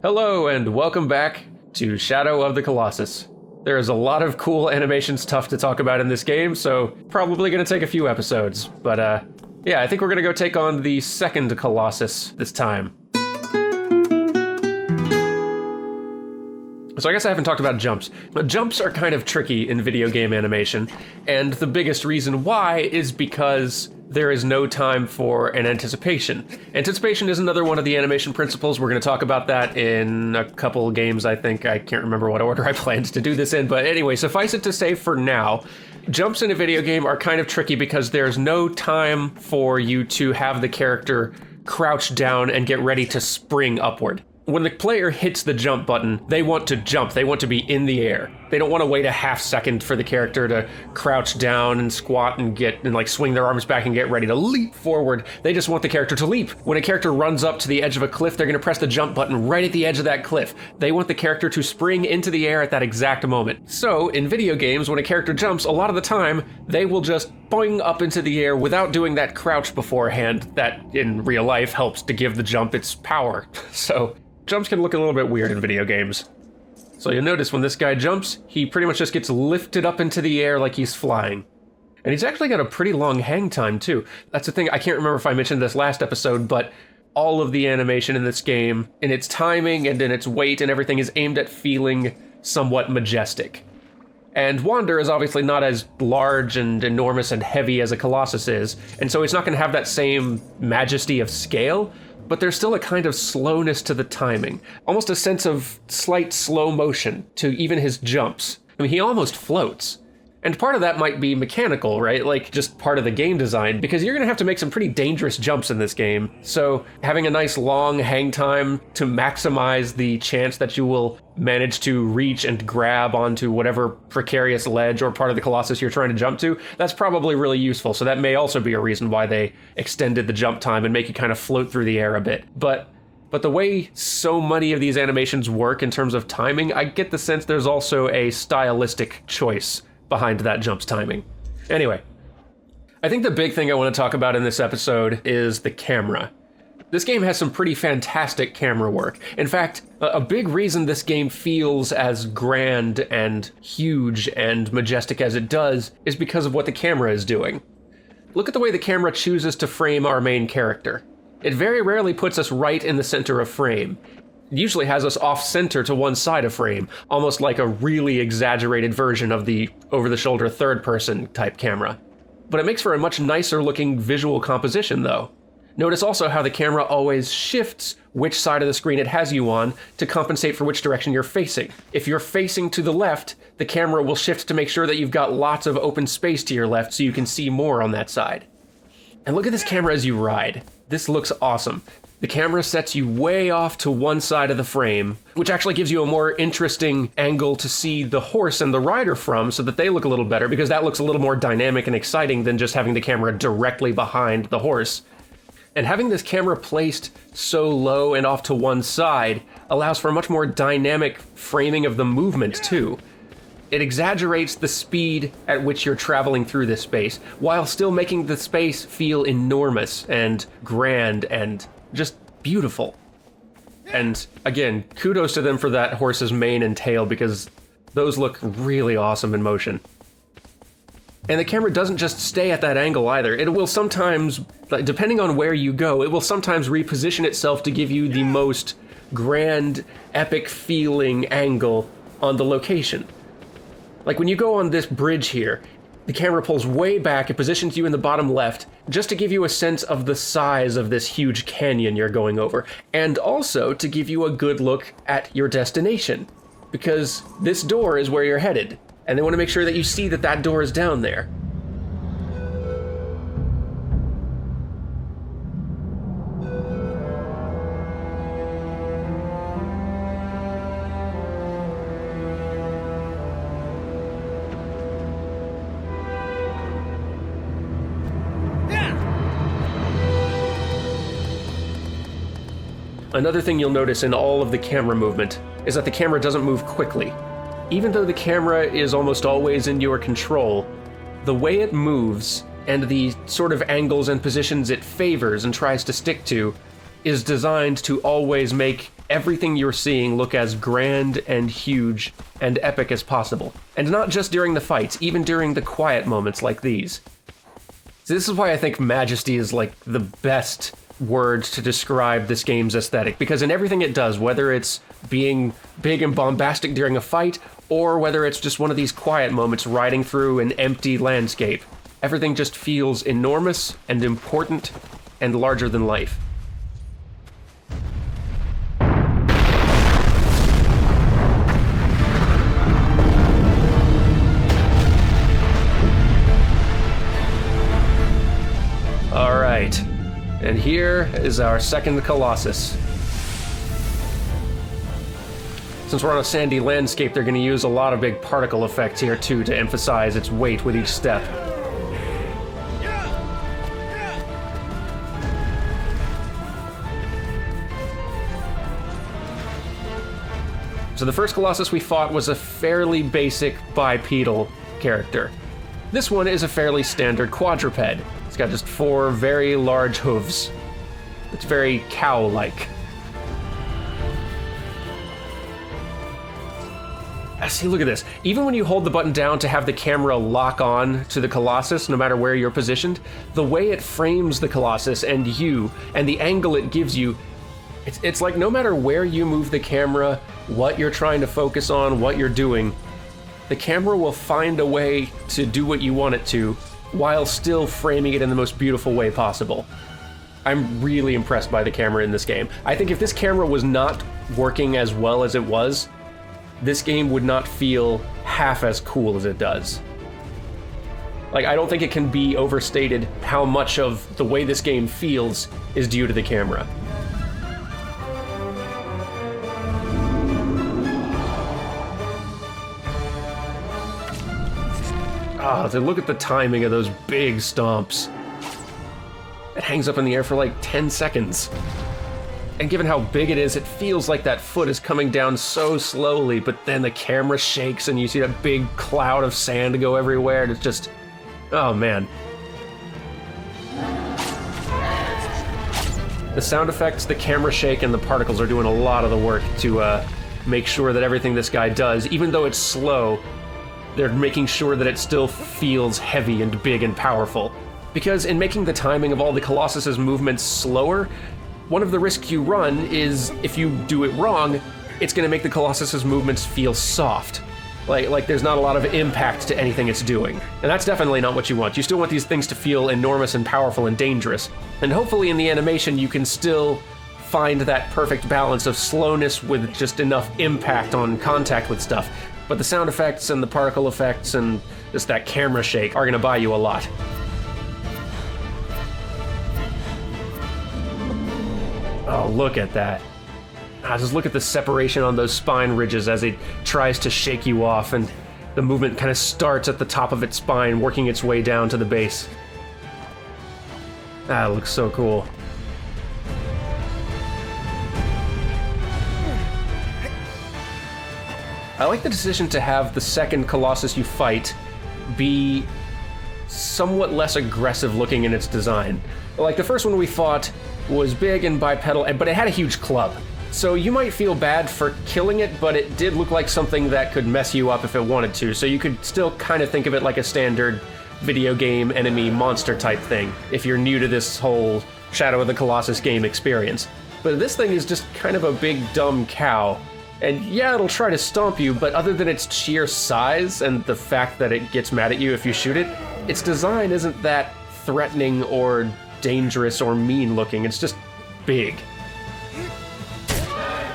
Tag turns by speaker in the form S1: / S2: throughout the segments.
S1: Hello and welcome back to Shadow of the Colossus. There is a lot of cool animations tough to talk about in this game, so probably going to take a few episodes. But yeah, I think we're going to go take on the second Colossus this time. So I guess I haven't talked about jumps. But jumps are kind of tricky in video game animation, and the biggest reason why is because there is no time for an anticipation. Anticipation is another one of the animation principles. We're going to talk about that in a couple games, I think. I can't remember what order I planned to do this in, but anyway, suffice it to say for now, jumps in a video game are kind of tricky because there's no time for you to have the character crouch down and get ready to spring upward. When the player hits the jump button, they want to jump. They want to be in the air. They don't want to wait a half second for the character to crouch down and squat and like swing their arms back and get ready to leap forward. They just want the character to leap. When a character runs up to the edge of a cliff, they're going to press the jump button right at the edge of that cliff. They want the character to spring into the air at that exact moment. So in video games, when a character jumps, a lot of the time, they will just boing up into the air without doing that crouch beforehand that in real life helps to give the jump its power. So jumps can look a little bit weird in video games. So you'll notice when this guy jumps, he pretty much just gets lifted up into the air like he's flying. And he's actually got a pretty long hang time too. That's the thing, I can't remember if I mentioned this last episode, but all of the animation in this game, in its timing and in its weight and everything, is aimed at feeling somewhat majestic. And Wander is obviously not as large and enormous and heavy as a Colossus is, and so it's not going to have that same majesty of scale, but there's still a kind of slowness to the timing, almost a sense of slight slow motion to even his jumps. I mean, he almost floats. And part of that might be mechanical, right? Like just part of the game design, because you're going to have to make some pretty dangerous jumps in this game. So having a nice long hang time to maximize the chance that you will manage to reach and grab onto whatever precarious ledge or part of the Colossus you're trying to jump to, that's probably really useful. So that may also be a reason why they extended the jump time and make you kind of float through the air a bit. But the way so many of these animations work in terms of timing, I get the sense there's also a stylistic choice behind that jump's timing. Anyway, I think the big thing I want to talk about in this episode is the camera. This game has some pretty fantastic camera work. In fact, a big reason this game feels as grand and huge and majestic as it does is because of what the camera is doing. Look at the way the camera chooses to frame our main character. It very rarely puts us right in the center of frame. It usually has us off-center to one side of frame, almost like a really exaggerated version of the over-the-shoulder third-person type camera. But it makes for a much nicer looking visual composition, though. Notice also how the camera always shifts which side of the screen it has you on to compensate for which direction you're facing. If you're facing to the left, the camera will shift to make sure that you've got lots of open space to your left so you can see more on that side. And look at this camera as you ride. This looks awesome. The camera sets you way off to one side of the frame, which actually gives you a more interesting angle to see the horse and the rider from so that they look a little better, because that looks a little more dynamic and exciting than just having the camera directly behind the horse. And having this camera placed so low and off to one side allows for a much more dynamic framing of the movement too. It exaggerates the speed at which you're traveling through this space, while still making the space feel enormous and grand and just beautiful. And again, kudos to them for that horse's mane and tail, because those look really awesome in motion. And the camera doesn't just stay at that angle either. It will sometimes, depending on where you go, it will sometimes reposition itself to give you the most grand, epic feeling angle on the location. Like when you go on this bridge here, the camera pulls way back and positions you in the bottom left just to give you a sense of the size of this huge canyon you're going over, and also to give you a good look at your destination, because this door is where you're headed, and they want to make sure that you see that that door is down there. Another thing you'll notice in all of the camera movement is that the camera doesn't move quickly. Even though the camera is almost always in your control, the way it moves and the sort of angles and positions it favors and tries to stick to is designed to always make everything you're seeing look as grand and huge and epic as possible. And not just during the fights, even during the quiet moments like these. So this is why I think majesty is like the best word to describe this game's aesthetic, because in everything it does, whether it's being big and bombastic during a fight, or whether it's just one of these quiet moments riding through an empty landscape, everything just feels enormous and important and larger than life. All right, and here is our second Colossus. Since we're on a sandy landscape, they're going to use a lot of big particle effects here too to emphasize its weight with each step. So the first Colossus we fought was a fairly basic bipedal character. This one is a fairly standard quadruped. It's got just 4 very large hooves. It's very cow-like. See, look at this. Even when you hold the button down to have the camera lock on to the Colossus, no matter where you're positioned, the way it frames the Colossus and you, and the angle it gives you, it's like no matter where you move the camera, what you're trying to focus on, what you're doing, the camera will find a way to do what you want it to, while still framing it in the most beautiful way possible. I'm really impressed by the camera in this game. I think if this camera was not working as well as it was, this game would not feel half as cool as it does. Like, I don't think it can be overstated how much of the way this game feels is due to the camera. Ah, to look at the timing of those big stomps. It hangs up in the air for like 10 seconds. And given how big it is, it feels like that foot is coming down so slowly, but then the camera shakes and you see that big cloud of sand go everywhere, and it's just... oh man. The sound effects, the camera shake, and the particles are doing a lot of the work to make sure that everything this guy does, even though it's slow, they're making sure that it still feels heavy and big and powerful. Because in making the timing of all the Colossus's movements slower, one of the risks you run is, if you do it wrong, it's going to make the Colossus's movements feel soft. Like there's not a lot of impact to anything it's doing. And that's definitely not what you want. You still want these things to feel enormous and powerful and dangerous. And hopefully in the animation you can still find that perfect balance of slowness with just enough impact on contact with stuff. But the sound effects and the particle effects and just that camera shake are going to buy you a lot. Oh, look at that. Just look at the separation on those spine ridges as it tries to shake you off, and the movement kind of starts at the top of its spine, working its way down to the base. It looks so cool. I like the decision to have the second Colossus you fight be somewhat less aggressive looking in its design. Like the first one we fought was big and bipedal, but it had a huge club. So you might feel bad for killing it, but it did look like something that could mess you up if it wanted to, so you could still kind of think of it like a standard video game enemy monster type thing, if you're new to this whole Shadow of the Colossus game experience. But this thing is just kind of a big dumb cow, and yeah, it'll try to stomp you, but other than its sheer size and the fact that it gets mad at you if you shoot it, its design isn't that threatening or dangerous or mean looking, it's just big.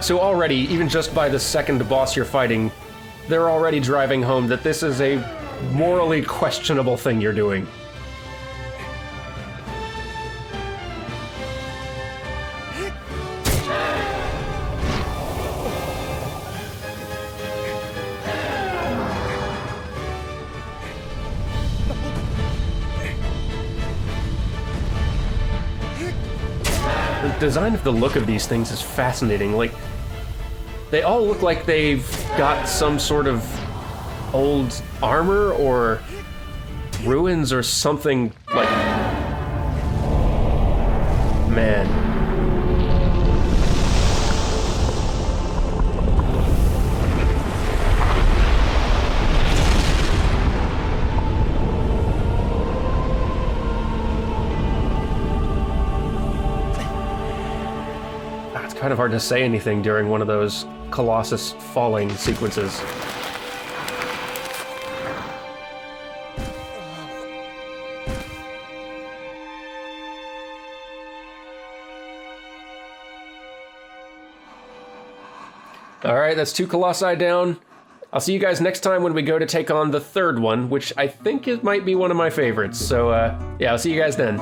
S1: So already, even just by the second boss you're fighting, they're already driving home that this is a morally questionable thing you're doing. The design of the look of these things is fascinating. Like, they all look like they've got some sort of old armor or ruins or something. Like, man. It's kind of hard to say anything during one of those Colossus falling sequences. Alright, that's 2 Colossi down. I'll see you guys next time when we go to take on the third one, which I think it might be one of my favorites. So, yeah, I'll see you guys then.